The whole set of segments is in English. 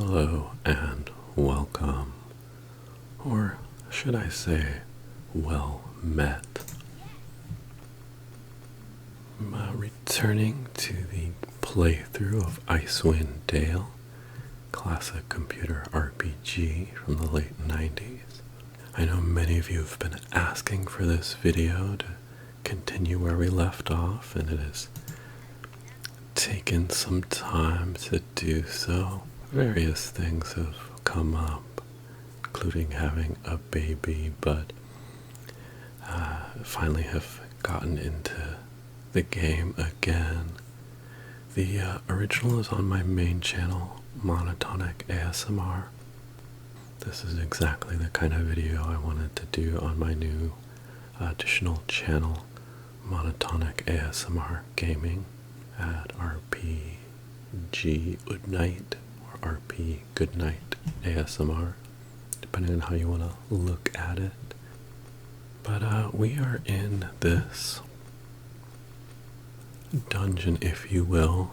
Hello and welcome, or should I say, well met. I'm returning to the playthrough of Icewind Dale, classic computer RPG from the late 90s. I know many of you have been asking for this video to continue where we left off, and it has taken some time to do so. Various things have come up, including having a baby, but finally have gotten into the game again. The original is on my main channel, Monotonic ASMR. This is exactly the kind of video I wanted to do on my new additional channel, Monotonic ASMR Gaming, at RPG Goodnight or RP Goodnight ASMR, depending on how you want to look at it. But we are in this dungeon, if you will.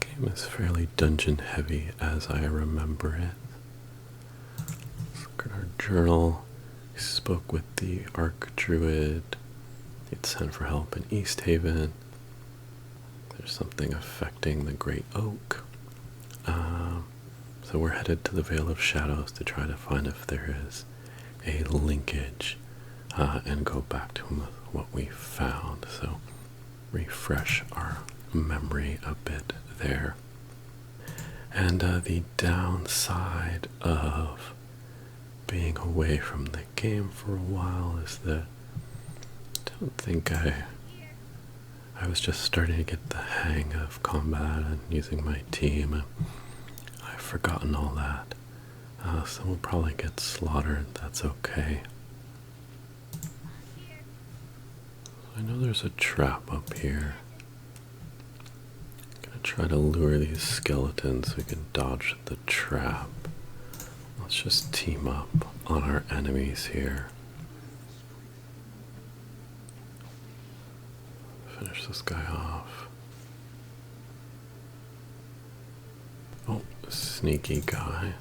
The game is fairly dungeon heavy as I remember it. Let's look at our journal. We spoke with the Archdruid. He'd sent for help in East Haven. There's something affecting the Great Oak. So we're headed to the Vale of Shadows to try to find if there is a linkage and go back to him with what we found. So refresh our memory a bit there. And the downside of being away from the game for a while is that I don't think I was just starting to get the hang of combat and using my team, and I've forgotten all that. So we'll probably get slaughtered. That's okay. I know there's a trap up here. I'm gonna try to lure these skeletons so we can dodge the trap. Let's just team up on our enemies here. Finish this guy off. Oh, sneaky guy.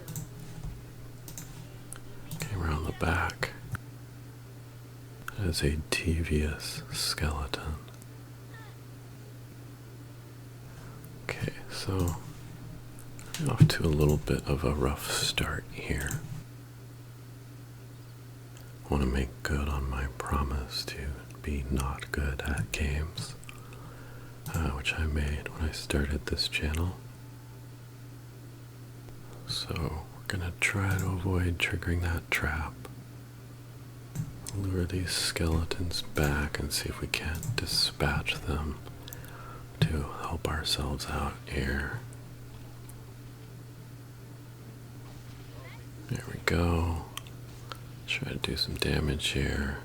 Came around the back. That is a devious skeleton. Okay, so off to a little bit of a rough start here. I want to make good on my promise to be not good at games, which I made when I started this channel. So we're gonna try to avoid triggering that trap. Lure these skeletons back and see if we can't dispatch them to help ourselves out here. There we go. Try to do some damage here.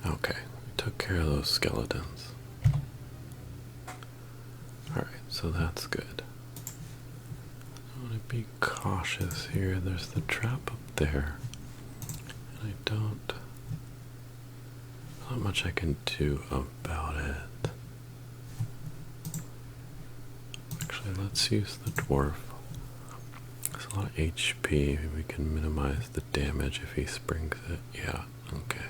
Okay, we took care of those skeletons. Alright, so that's good. I want to be cautious here. There's the trap up there. And not much I can do about it. Actually, let's use the dwarf. There's a lot of HP. Maybe we can minimize the damage if he springs it. Yeah, okay.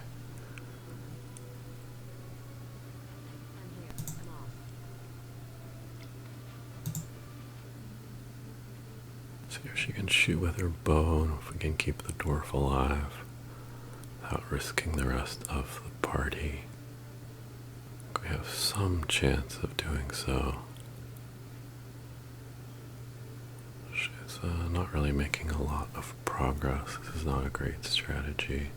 See if she can shoot with her bow, and if we can keep the dwarf alive without risking the rest of the party. We have some chance of doing so. She's not really making a lot of progress. This is not a great strategy.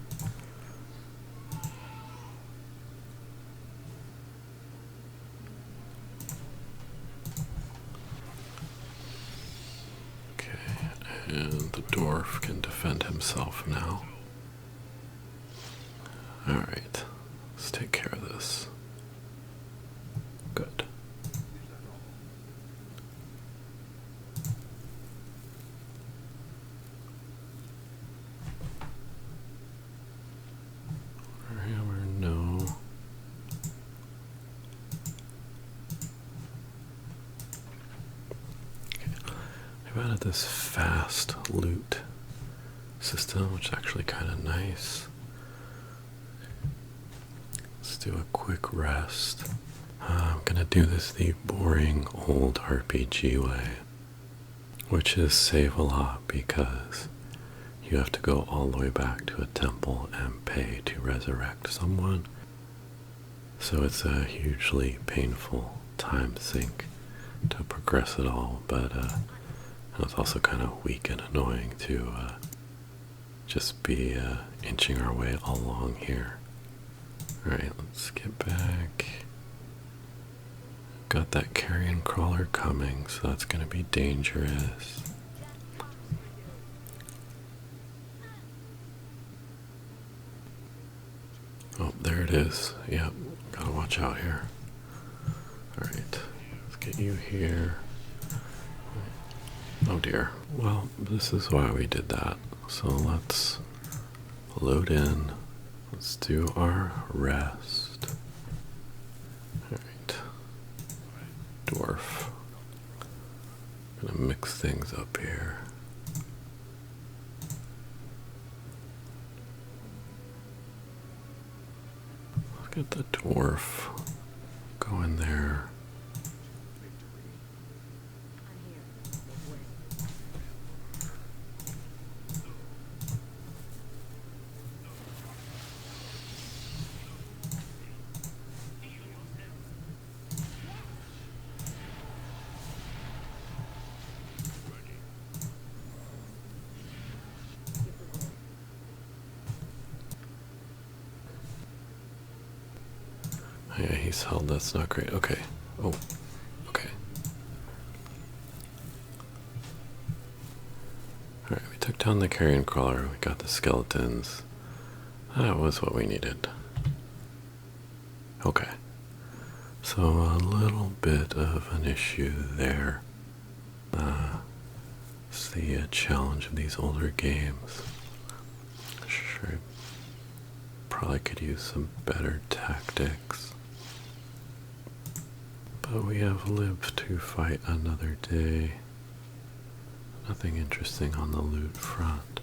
And the dwarf can defend himself now. Alright, let's take care of this. Good. Hammer, no. Okay. added this fast loot system, which is actually kind of nice. Let's do a quick rest. I'm gonna do this the boring old RPG way, which is save a lot because you have to go all the way back to a temple and pay to resurrect someone. So it's a hugely painful time sink to progress it all, but it's also kind of weak and annoying to just be inching our way along here. Alright, let's get back. Got that carrion crawler coming, so that's going to be dangerous. Oh, there it is. Yep, gotta watch out here. Alright, let's get you here. Oh dear. Well, this is why we did that. So let's load in. Let's do our rest. Alright. Dwarf. Gonna mix things up here. Let's get the dwarf going there. Yeah, he's held. That's not great. Okay. Oh, okay. Alright, we took down the carrion crawler. We got the skeletons. That was what we needed. Okay. So a little bit of an issue there. It's the challenge of these older games. Sure, probably could use some better tactics. But we have lived to fight another day. Nothing interesting on the loot front.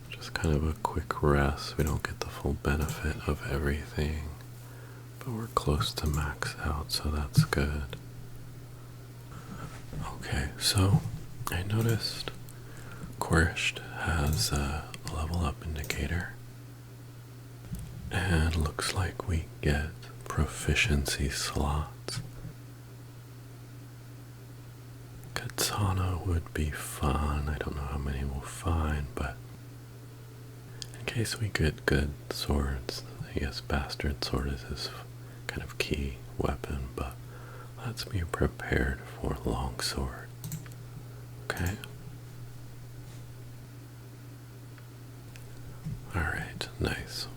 Just kind of a quick rest. We don't get the full benefit of everything, but we're close to max out, so that's good. Okay, so I noticed Querished has a level up indicator. And looks like we get proficiency slots. Katana would be fun. I don't know how many we'll find, but in case we get good swords, I guess Bastard Sword is his kind of key weapon, but let's be prepared for Longsword. Okay? Alright, nice.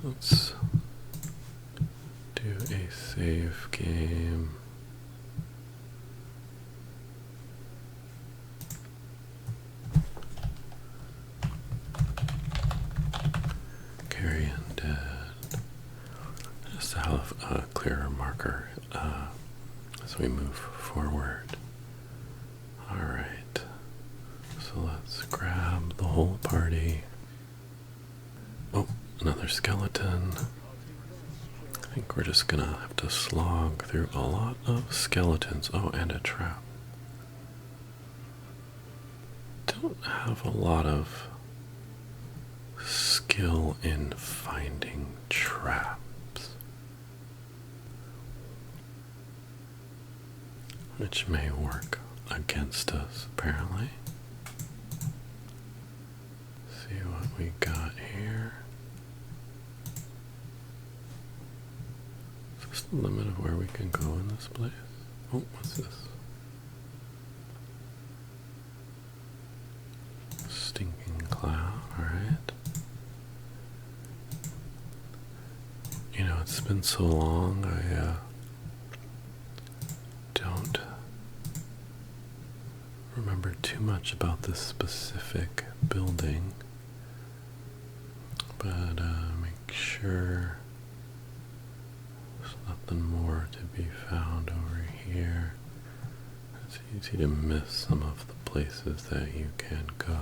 Let's do a save game. Carrion dead. Just to have a clearer marker as we move forward. Alright, so let's grab the whole party. Oh, another skeleton. I think we're just gonna have to slog through a lot of skeletons. Oh, and a trap. Don't have a lot of skill in finding traps, which may work against us, apparently. See what we got here. Is this the limit of where we can go in this place? Oh, what's this? Stinking cloud, alright. You know, it's been so long, I don't remember too much about this specific building, but make sure there's nothing more more to be found over here. It's easy to miss some of the places that you can go.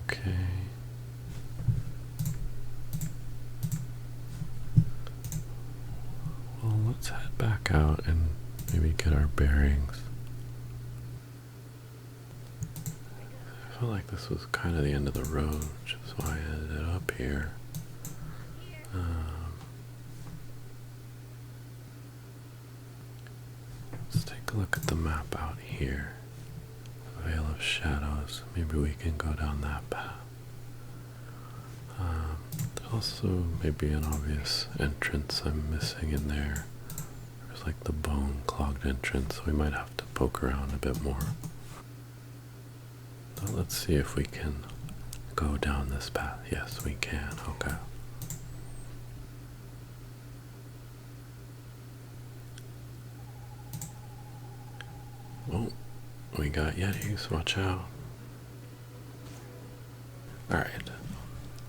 Okay. Well, let's head back out and maybe get our bearings. I felt like this was kind of the end of the road, which is why I ended up here. Let's take a look at the map out here. Vale of Shadows. Maybe we can go down that path. There's also maybe an obvious entrance I'm missing in there. There's like the bone-clogged entrance, so we might have to poke around a bit more. So let's see if we can go down this path. Yes, we can. Okay. Oh, we got yetis. Watch out. Alright.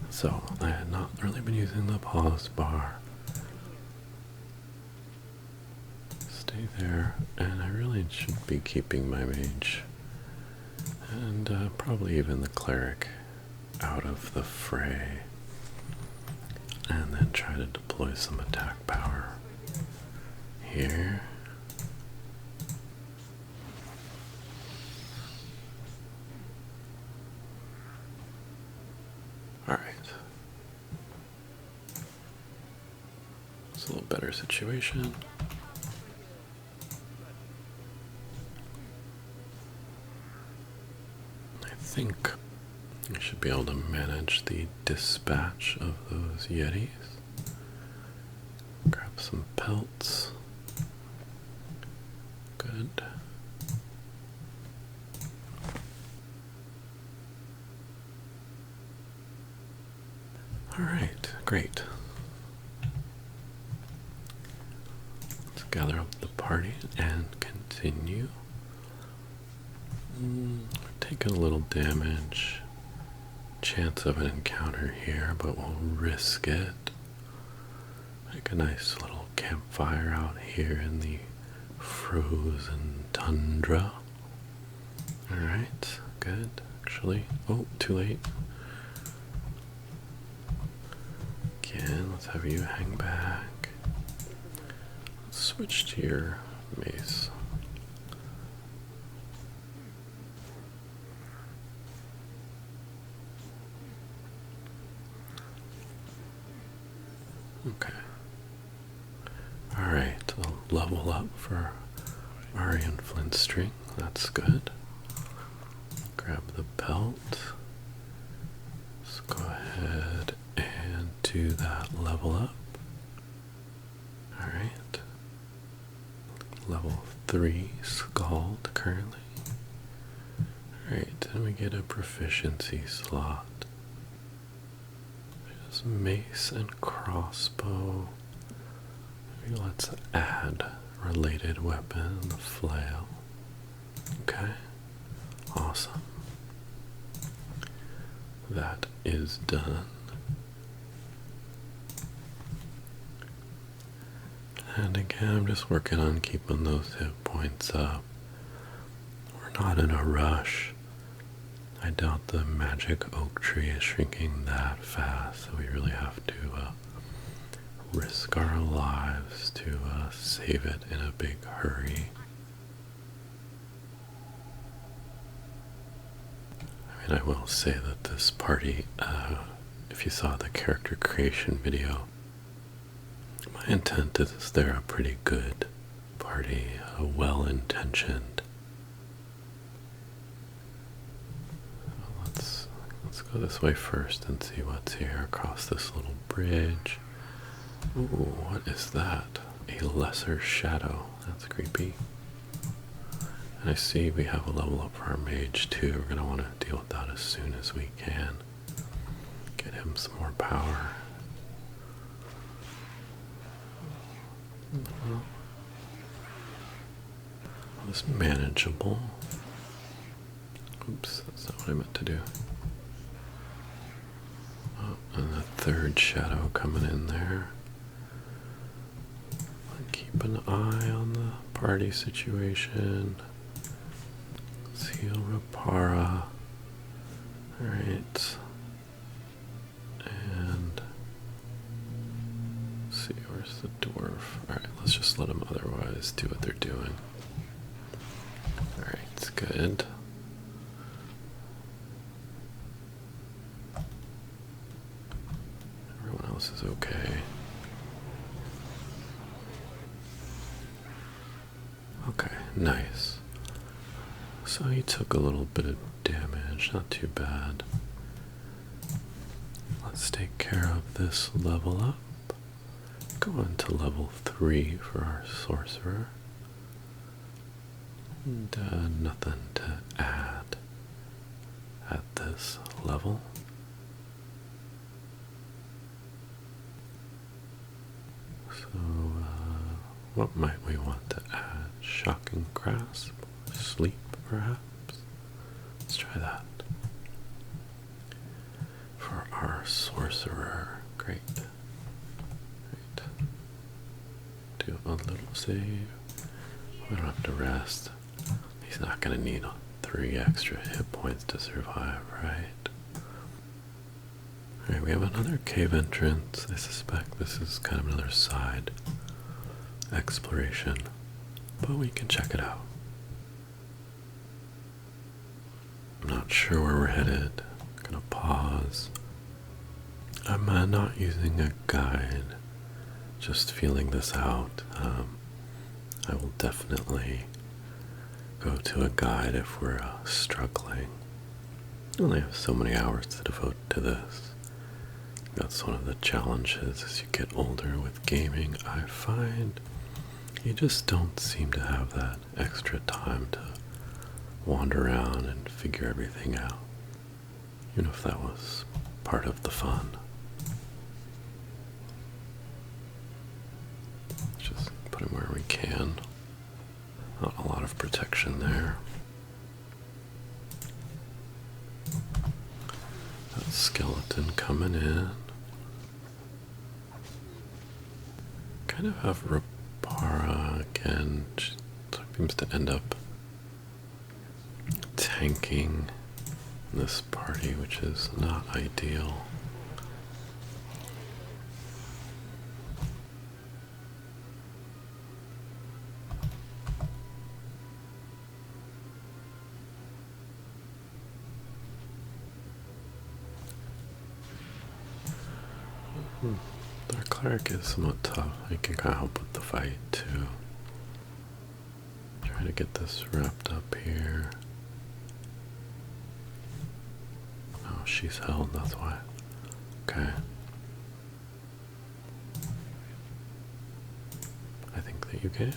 So, I had not really been using the pause bar. Stay there, and I really should be keeping my mage and probably even the cleric out of the fray, and then try to deploy some attack power here. Alright. It's a little better situation. I think I should be able to manage the dispatch of those yetis. Grab some pelts. Good. Alright, great. Let's gather up the party and continue. We're taking a little damage. Chance of an encounter here, but we'll risk it. Make a nice little campfire out here in the frozen tundra. Alright, good. Actually, oh, too late. Again, let's have you hang back. Let's switch to your mace. Okay. Alright, a level up for Arian Flintstring. That's good. Grab the belt. Let's go ahead and do that level up. Alright. Level 3 Scald currently. Alright, then we get a proficiency slot. There's mace and crossbow. Maybe let's add related weapon, the flail. Okay, awesome. That is done. And again, I'm just working on keeping those hit points up. We're not in a rush. I doubt the magic oak tree is shrinking that fast, so we really have to risk our lives to save it in a big hurry. I mean, I will say that this party, if you saw the character creation video, my intent is they're a pretty good party, well-intentioned. Let's go this way first and see what's here across this little bridge. Ooh, what is that? A lesser shadow. That's creepy. And I see we have a level up for our mage too. We're going to want to deal with that as soon as we can. Get him some more power. It's manageable. Oops, that's not what I meant to do. Oh, third shadow coming in there. Keep an eye on the party situation. Let's heal Rapara. Alright. And let's see, where's the dwarf? Alright, let's just let them otherwise do what they're doing. Alright, good. Everyone else is okay. Okay, nice. So he took a little bit of damage, not too bad. Let's take care of this level up. Go on to level 3 for our sorcerer. And nothing to add at this level. So, what might we want to add? Shocking grasp? Sleep, perhaps? Let's try that. For our sorcerer. Great. Great. Do a little save. We don't have to rest. He's not going to need 3 extra hit points to survive, right? Alright, we have another cave entrance. I suspect this is kind of another side exploration, but we can check it out. I'm not sure where we're headed. I'm gonna pause. I'm not using a guide, just feeling this out. I will definitely go to a guide if we're struggling. I only have so many hours to devote to this. That's one of the challenges as you get older with gaming. I find you just don't seem to have that extra time to wander around and figure everything out, even if that was part of the fun. Just put him where we can. Not a lot of protection there. That skeleton coming in. Kind of have Rapara again. She seems to end up tanking this party, which is not ideal. Our cleric is somewhat tough. He can kind of help with the fight too. Try to get this wrapped up here. Oh, she's held, that's why. Okay. I think that you can.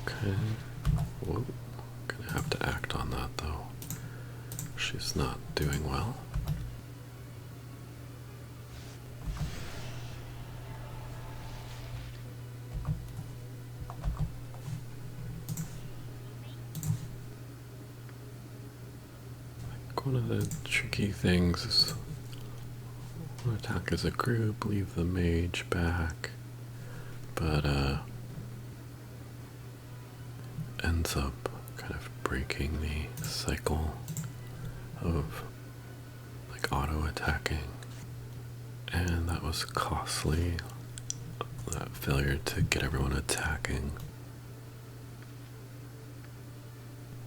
Okay. Whoa. Gonna have to act on that though. She's not doing well. One of the tricky things is when attack as a group, leave the mage back, but ends up kind of breaking the cycle of like auto attacking, and that was costly, that failure to get everyone attacking.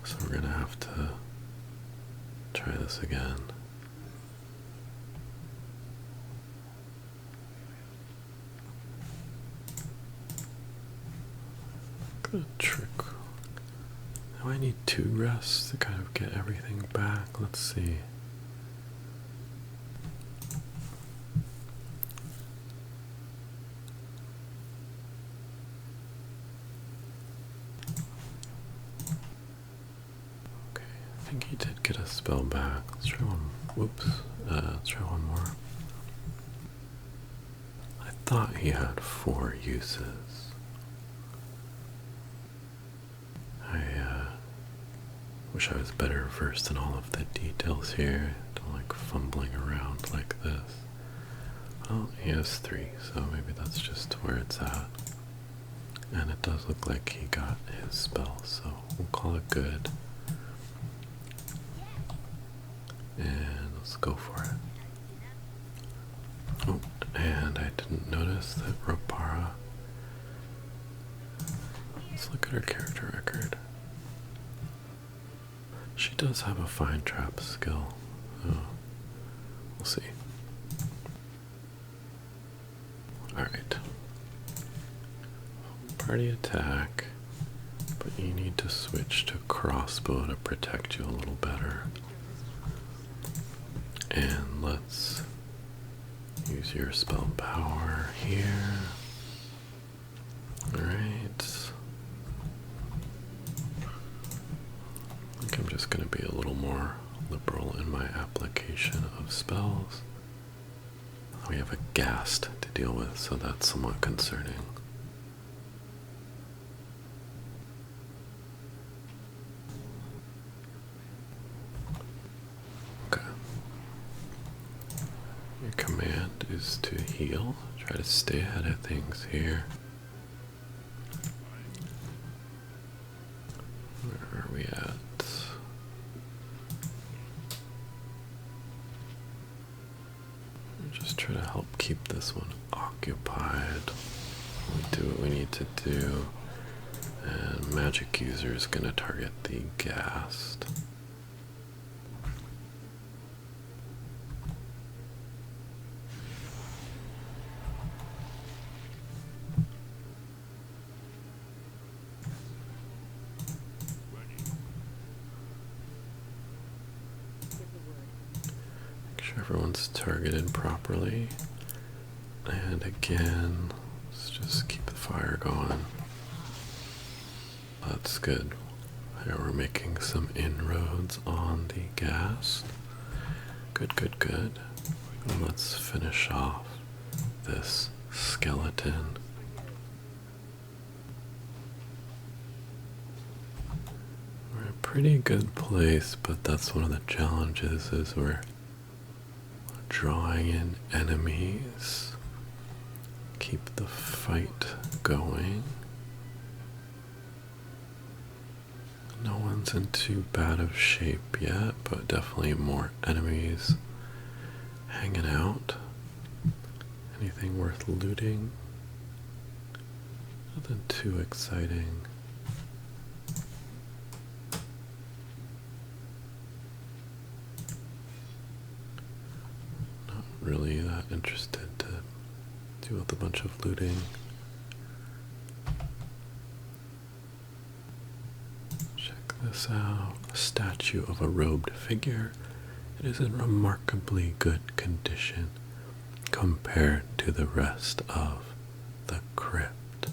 So we're gonna have to try this again. Good trick. Now I need 2 rests to kind of get everything back. Let's see. Okay, I think he did get a spell back. Let's try one. Whoops. Let's try one more. I thought he had 4 uses. Wish I was better versed in all of the details here. Don't like fumbling around like this. Oh, he has 3, so maybe that's just where it's at. And it does look like he got his spell, so we'll call it good. And let's go for it. Oh, and I didn't notice that Ropara. Let's look at her character record. She does have a fine trap skill. Oh, we'll see. Alright. Party attack, but you need to switch to crossbow to protect you a little better. And let's use your spell power here. Alright. I think I'm just going to be a little more liberal in my application of spells. We have a ghast to deal with, so that's somewhat concerning. Okay. Your command is to heal. Try to stay ahead of things here. Where are we at? Just try to help keep this one occupied. We'll do what we need to do. And magic user is going to target the ghast. Everyone's targeted properly. And again, let's just keep the fire going. That's good. Here we're making some inroads on the ghast. Good, good, good. And let's finish off this skeleton. We're in a pretty good place, but that's one of the challenges is we're drawing in enemies, keep the fight going. No one's in too bad of shape yet, but definitely more enemies hanging out. Anything worth looting? Nothing too exciting. Really that interested to deal with a bunch of looting. Check this out. A statue of a robed figure. It is in remarkably good condition compared to the rest of the crypt.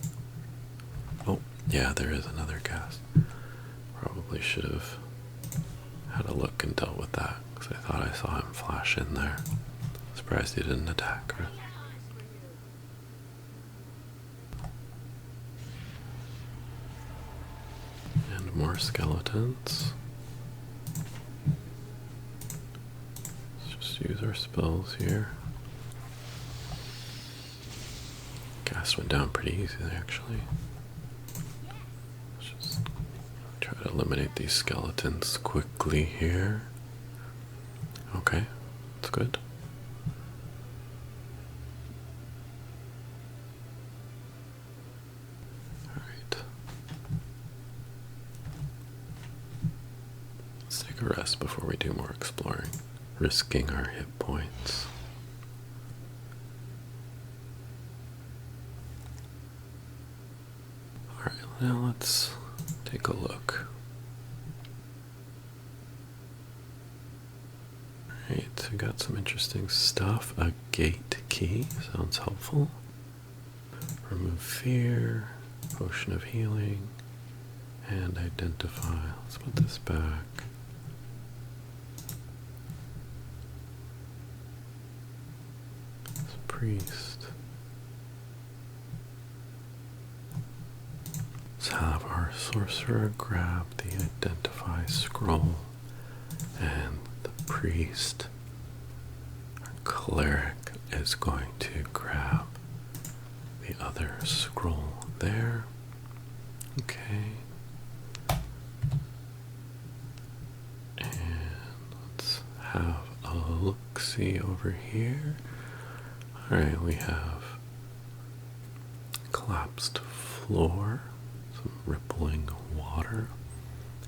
Oh, yeah, there is another ghast. Probably should have had a look and dealt with that, because I thought I saw him flash in there. Surprised he didn't attack her. And more skeletons. Let's just use our spells here. Ghast went down pretty easily, actually. Let's just try to eliminate these skeletons quickly here. Okay, that's good. A rest before we do more exploring, risking our hit points. Alright, now let's take a look. Alright, we got some interesting stuff. A gate key sounds helpful. Remove fear, potion of healing, and identify. Let's put this back. Priest. Let's have our sorcerer grabbed the identify scroll, and the priest, our cleric, is going to grab the other scroll there. Okay. And let's have a look-see over here. Alright, we have collapsed floor, some rippling water.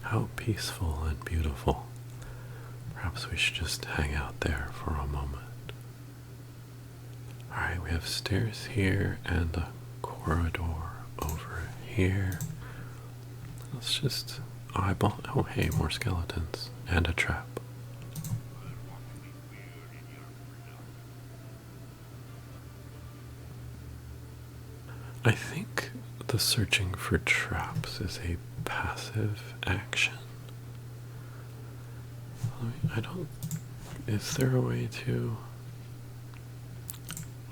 How peaceful and beautiful. Perhaps we should just hang out there for a moment. Alright, we have stairs here and a corridor over here. Let's just eyeball. Oh, hey, more skeletons and a trap. I think the searching for traps is a passive action. I don't. Is there a way to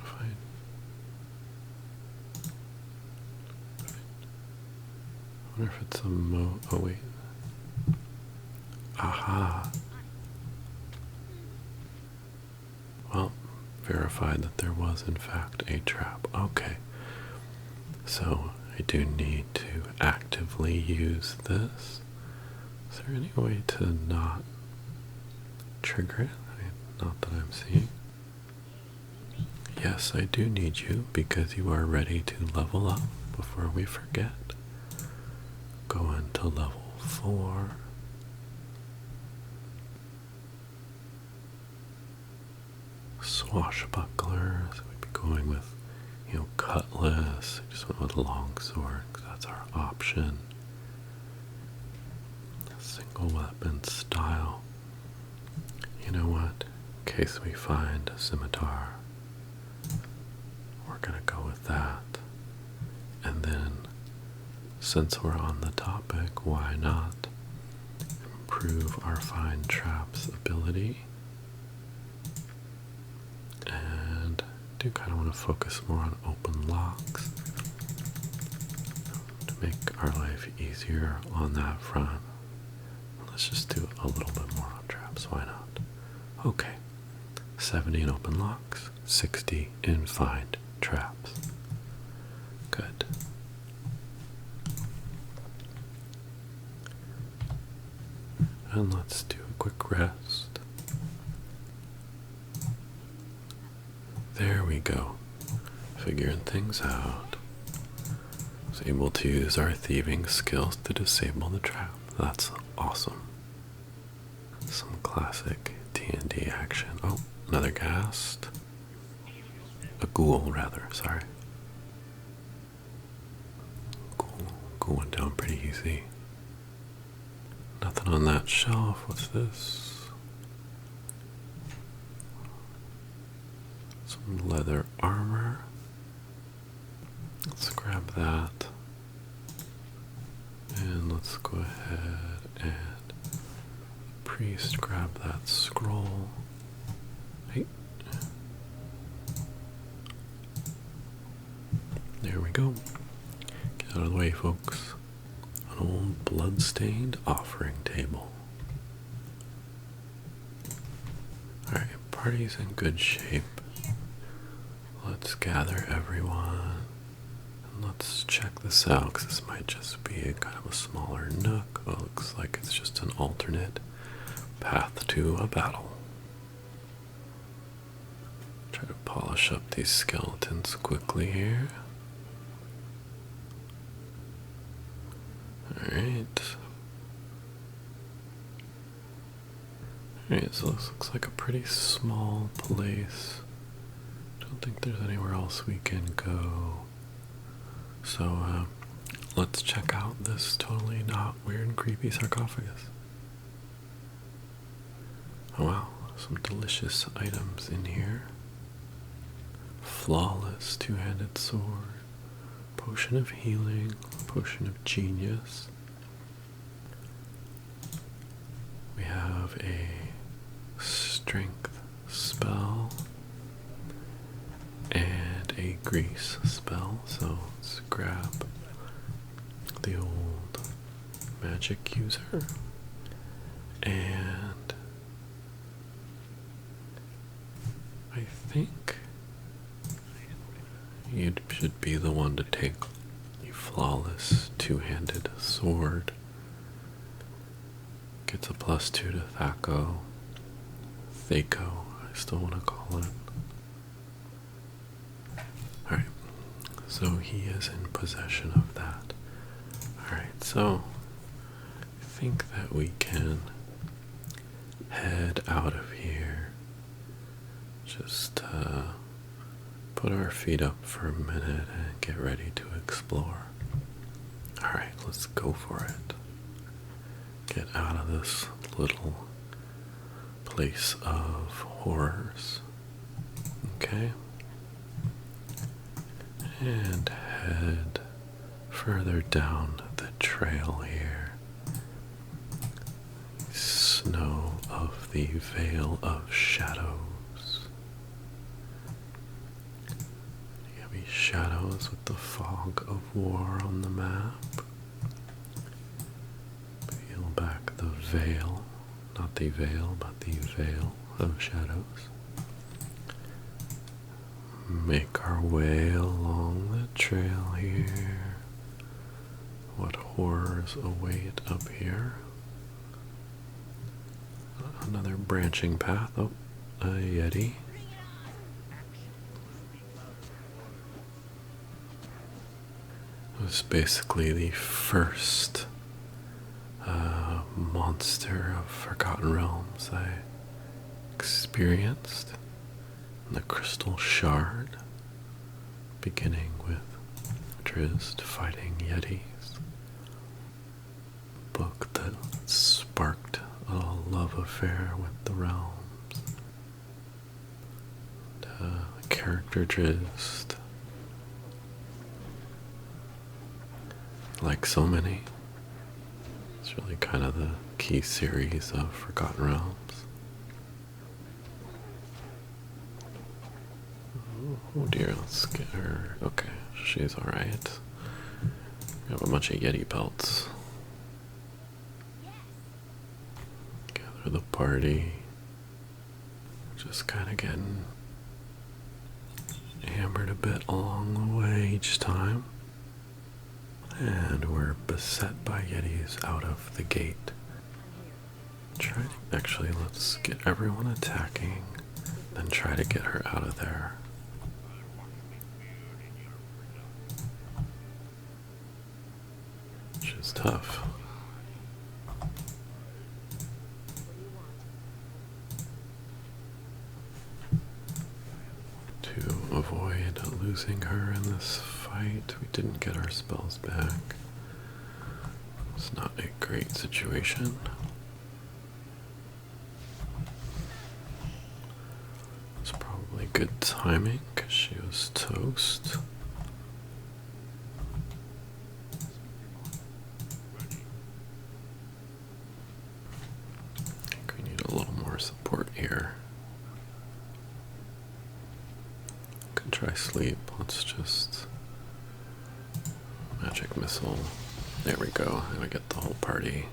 find? I wonder if it's a oh wait. Aha. Well, verified that there was in fact a trap. Okay. So I do need to actively use this. Is there any way to not trigger it? Not that I'm seeing. Yes, I do need you because you are ready to level up before we forget. Go into level 4. Swashbucklers. We'd be going with, cutlass. I just went with longsword because that's our option. Single weapon style. You know what? In case we find a scimitar, we're gonna go with that. And then, since we're on the topic, why not improve our find traps ability? And I do kind of want to focus more on open locks to make our life easier on that front. Let's just do a little bit more on traps, why not? Okay, 70 in open locks, 60 in find traps. Good. And let's do a quick rest. There we go. Figuring things out. Was able to use our thieving skills to disable the trap. That's awesome. Some classic D&D action. Oh, another ghast. A ghoul, rather, sorry. Ghoul went down pretty easy. Nothing on that shelf. What's this? Some leather armor. Let's grab that. And let's go ahead and priest grab that scroll. Hey. There we go. Get out of the way, folks. An old blood-stained offering table. Alright, party's in good shape. Let's gather everyone. And let's check this out, because this might just be a kind of a smaller nook. Oh, looks like it's just an alternate path to a battle. Try to polish up these skeletons quickly here. Alright. Alright, so this looks like a pretty small place. Don't think there's anywhere else we can go. So, let's check out this totally not weird and creepy sarcophagus. Oh wow, some delicious items in here. Flawless two-handed sword. Potion of healing, potion of genius. We have a strength spell and a grease spell. So let's grab the old magic user. And I think you should be the one to take the flawless two-handed sword. Gets a +2 to Thaco. I still want to call it. Alright, so he is in possession of that. Alright, so I think that we can head out of here. Just put our feet up for a minute and get ready to explore. Alright, let's go for it. Get out of this little place of horrors. Okay? And head further down the trail here. Snow of the Vale of Shadows. Heavy shadows with the fog of war on the map. Peel back the veil, not the veil, but the Vale of Shadows. Make our way along the trail here. What horrors await up here? Another branching path. Oh, a yeti. It was basically the first monster of Forgotten Realms I experienced. The Crystal Shard, beginning with Drizzt fighting yetis. Book that sparked a love affair with the realms. And, character Drizzt, like so many, it's really kind of the key series of Forgotten Realms. Oh dear, let's get her. Okay, she's alright. We have a bunch of Yeti pelts. Gather the party. Just kind of getting hammered a bit along the way each time. And we're beset by Yetis out of the gate. Actually, let's get everyone attacking, then try to get her out of there. Which is tough. To avoid losing her in this fight, we didn't get our spells back. It's not a great situation. It's probably good timing because she was toast. I think we need a little more support here. Can try sleep. Let's just magic missile. There we go. And we get the whole party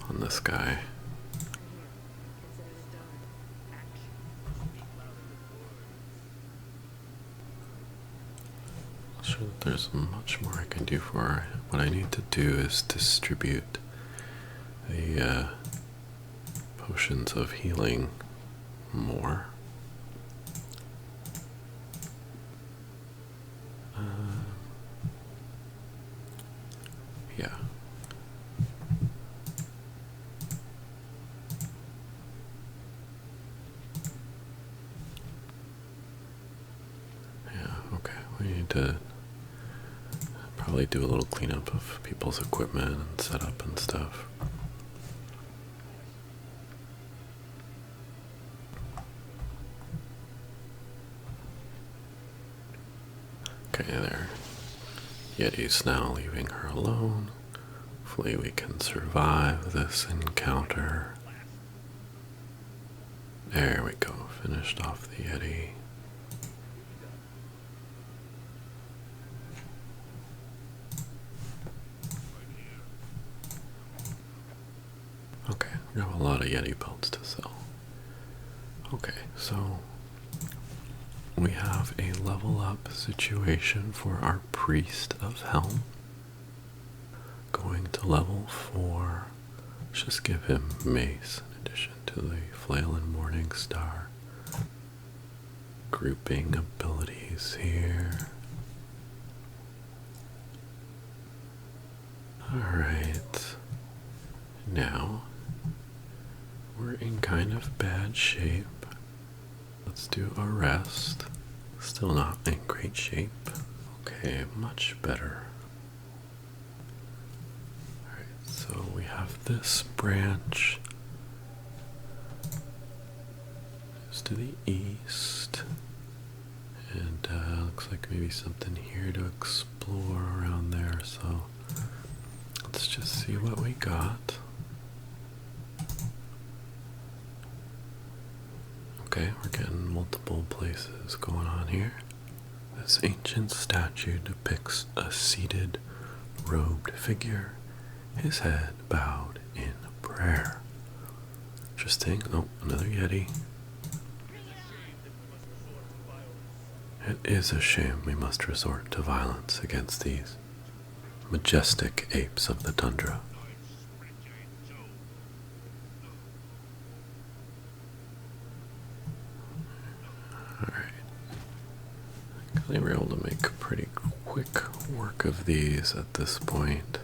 on this guy. Not sure that there's much more I can do for her. What I need to do is distribute the potions of healing more. Yeah. Yeah, okay. We need to probably do a little cleanup of people's equipment and setup and stuff. Okay, there. Yeti's now leaving her alone. Hopefully we can survive this encounter. There we go, finished off the Yeti. else to sell. Okay, so we have a level up situation for our Priest of Helm. Going to level 4. Let's just give him Mace in addition to the Flail and Morning Star. Grouping abilities here. Alright. Now, we're in kind of bad shape. Let's do a rest. Still not in great shape. Okay, much better. Alright, so we have this branch. It's to the east. And looks like maybe something here to explore around there, so let's just see what we got. Okay, we're getting multiple places going on here. This ancient statue depicts a seated, robed figure, his head bowed in prayer. Interesting. Oh, another yeti. It is a shame we must resort to violence against these majestic apes of the tundra. Alright. They were able to make pretty quick work of these at this point.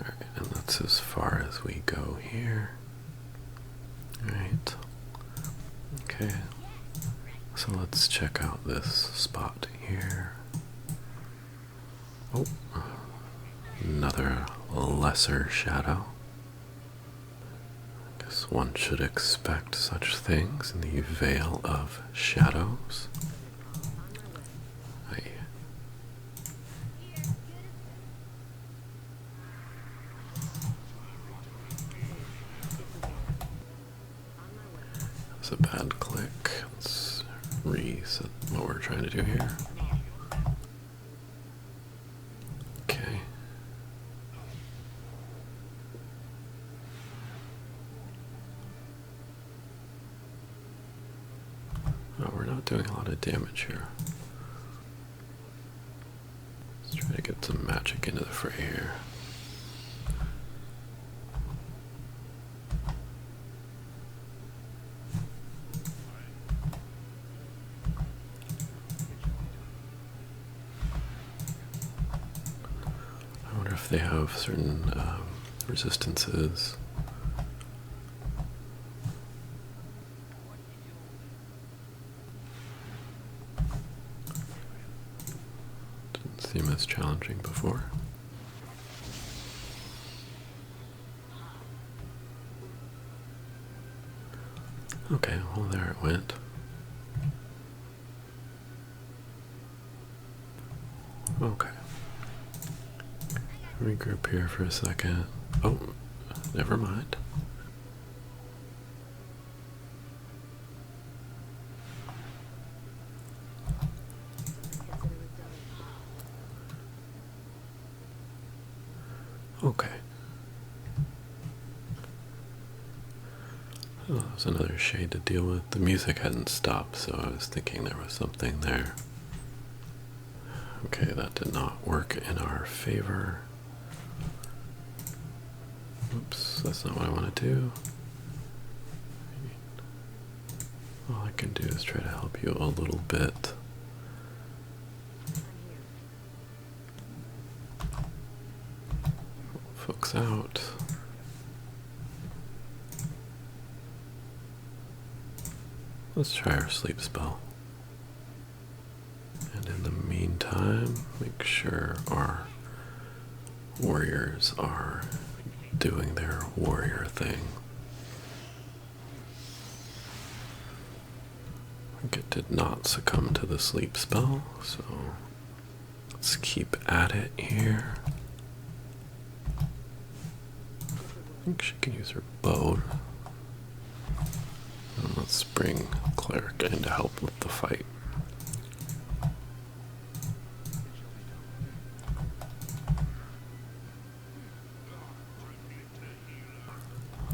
Alright, and that's as far as we go here. Alright. Okay. So let's check out this spot here. Oh, another lesser shadow. Guess one should expect such things in the Vale of Shadows. That's a bad click. Let's reset what we're trying to do here. Okay. Oh, we're not doing a lot of damage here. Let's try to get some magic into the fray here. I wonder if they have certain resistances. Didn't seem as challenging before. Okay, well there it went. Okay. Regroup here for a second. Oh, never mind. Okay. Oh, that was another shade to deal with. The music hadn't stopped, so I was thinking there was something there. Okay, that did not work in our favor. Oops, that's not what I want to do. All I can do is try to help you a little bit. Folks out. Let's try our sleep spell. And in the meantime, make sure our warriors are doing their warrior thing. It did not succumb to the sleep spell, so let's keep at it here. I think she can use her bow. And let's bring Cleric in to help with the fight.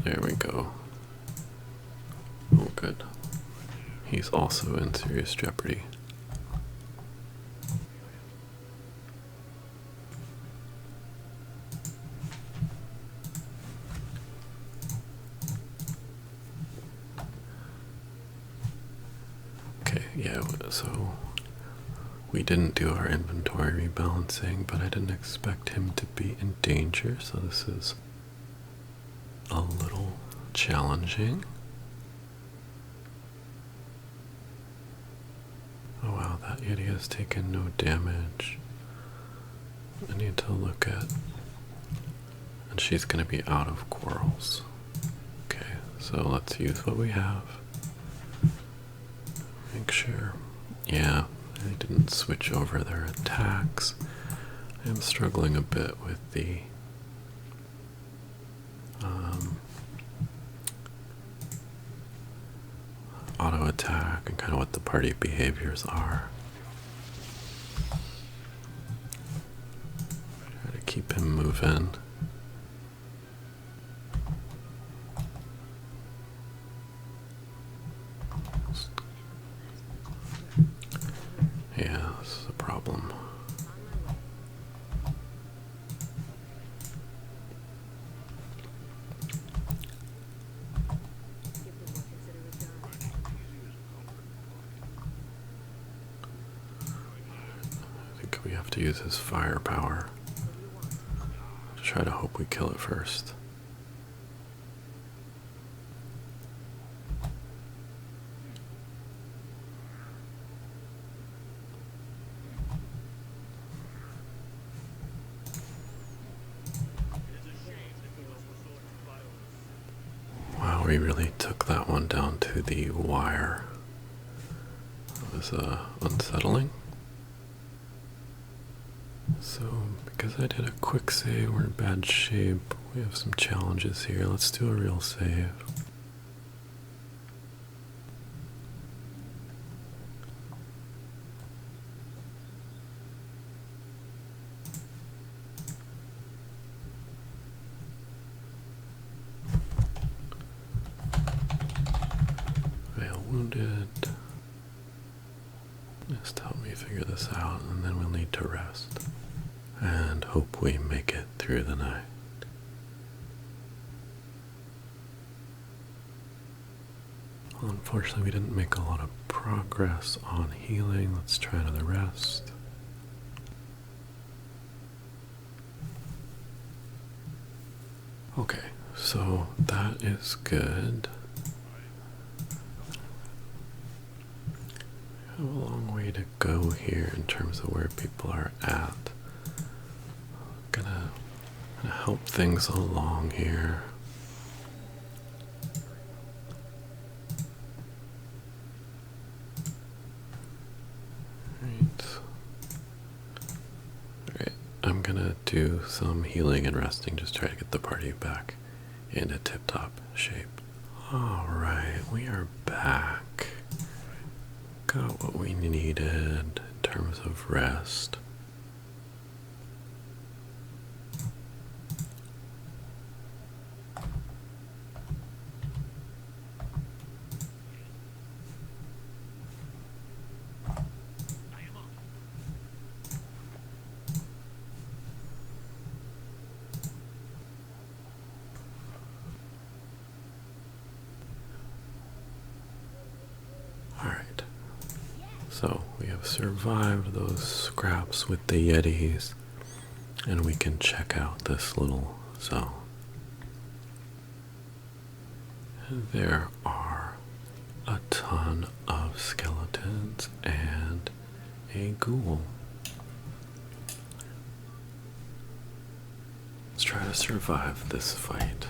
There we go. good. He's also in serious jeopardy. Okay, yeah, so we didn't do our inventory rebalancing, but I didn't expect him to be in danger, so this is a little challenging. Oh wow, that yeti has taken no damage. I need to look at... And she's going to be out of quarrels. Okay, so let's use what we have. Make sure... Yeah, they didn't switch over their attacks. I am struggling a bit with the... auto attack and kind of what the party behaviors are. Try to keep him moving. Yeah, this is a problem. We have to use his firepower to try to hope we kill it first. Wow, we really took that one down to the wire. It was unsettling. So, because I did a quick save, we're in bad shape. We have some challenges here. Let's do a real save. Vale wounded. Just help me figure this out, and then we'll need to rest. And hope we make it through the night. Well, unfortunately, we didn't make a lot of progress on healing. Let's try another rest. Okay, so that is good. We have a long way to go here in terms of where people are at. Gonna help things along here. Alright, I'm gonna do some healing and resting, just try to get the party back into tip-top shape. Alright, we are back. Got what we needed in terms of rest. So we have survived those scraps with the yetis, and we can check out this little zone. And there are a ton of skeletons and a ghoul. Let's try to survive this fight.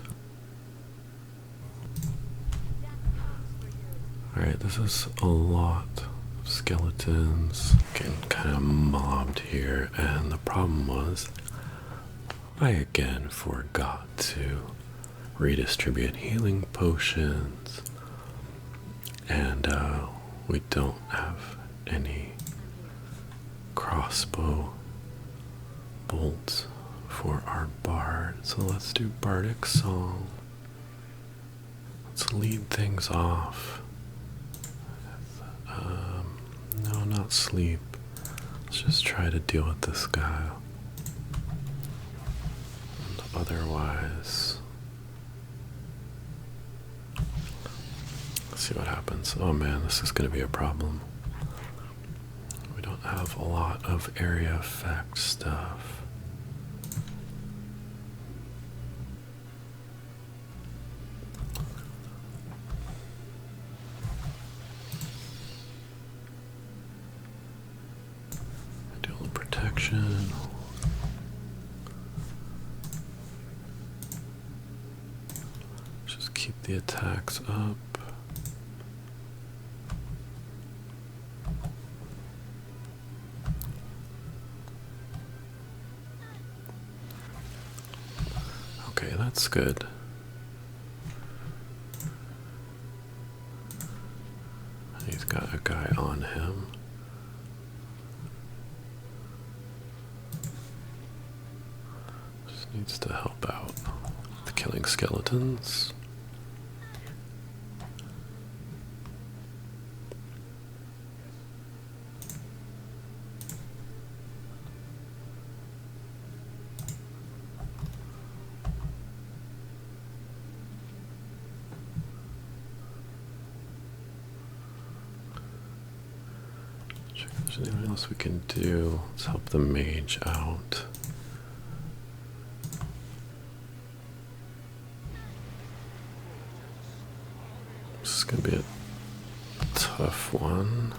Alright, this is a lot of skeletons getting kind of mobbed here, and the problem was I again forgot to redistribute healing potions, and we don't have any crossbow bolts for our bard, so let's do bardic song. Let's lead things off No, not sleep. Let's just try to deal with this guy. And otherwise, let's see what happens. Oh man, this is going to be a problem. We don't have a lot of area effect stuff. Protection. Just keep the attacks up. Okay, that's good. He's got a guy on him. Needs to help out with killing skeletons. Check if there's anything else we can do. Let's help the mage out. This is going to be a tough one.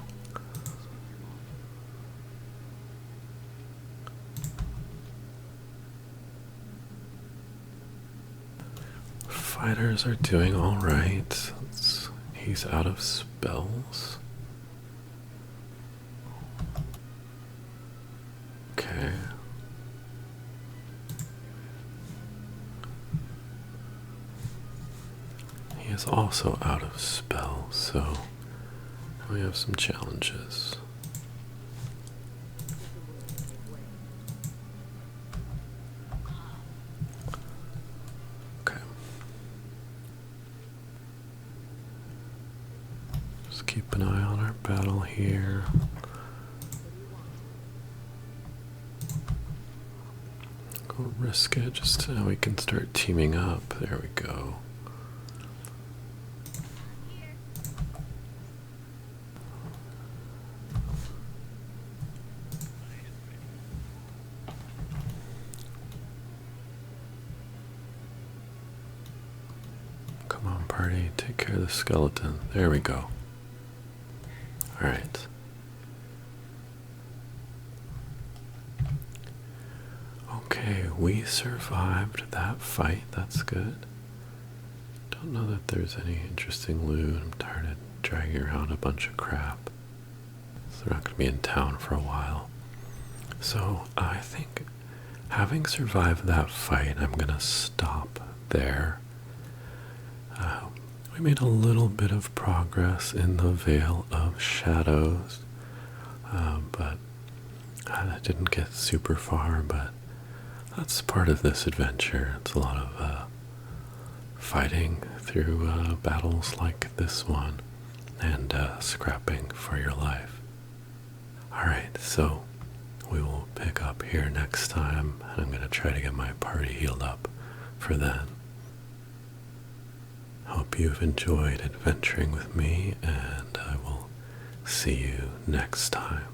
Fighters are doing all right. He's out of spells. Okay. He is also out of spells, so we have some challenges. Okay. Just keep an eye on our battle here. Go risk it just so we can start teaming up. There we go. Come on, party, take care of the skeleton. There we go. Alright. Okay, we survived that fight. That's good. Don't know that there's any interesting loot. I'm tired of dragging around a bunch of crap. So they're not going to be in town for a while. So I think having survived that fight, I'm going to stop there. We made a little bit of progress in the Vale of Shadows, but I didn't get super far, but that's part of this adventure. It's a lot of fighting through battles like this one and scrapping for your life. Alright, so we will pick up here next time, and I'm going to try to get my party healed up for then. Hope you've enjoyed adventuring with me, and I will see you next time.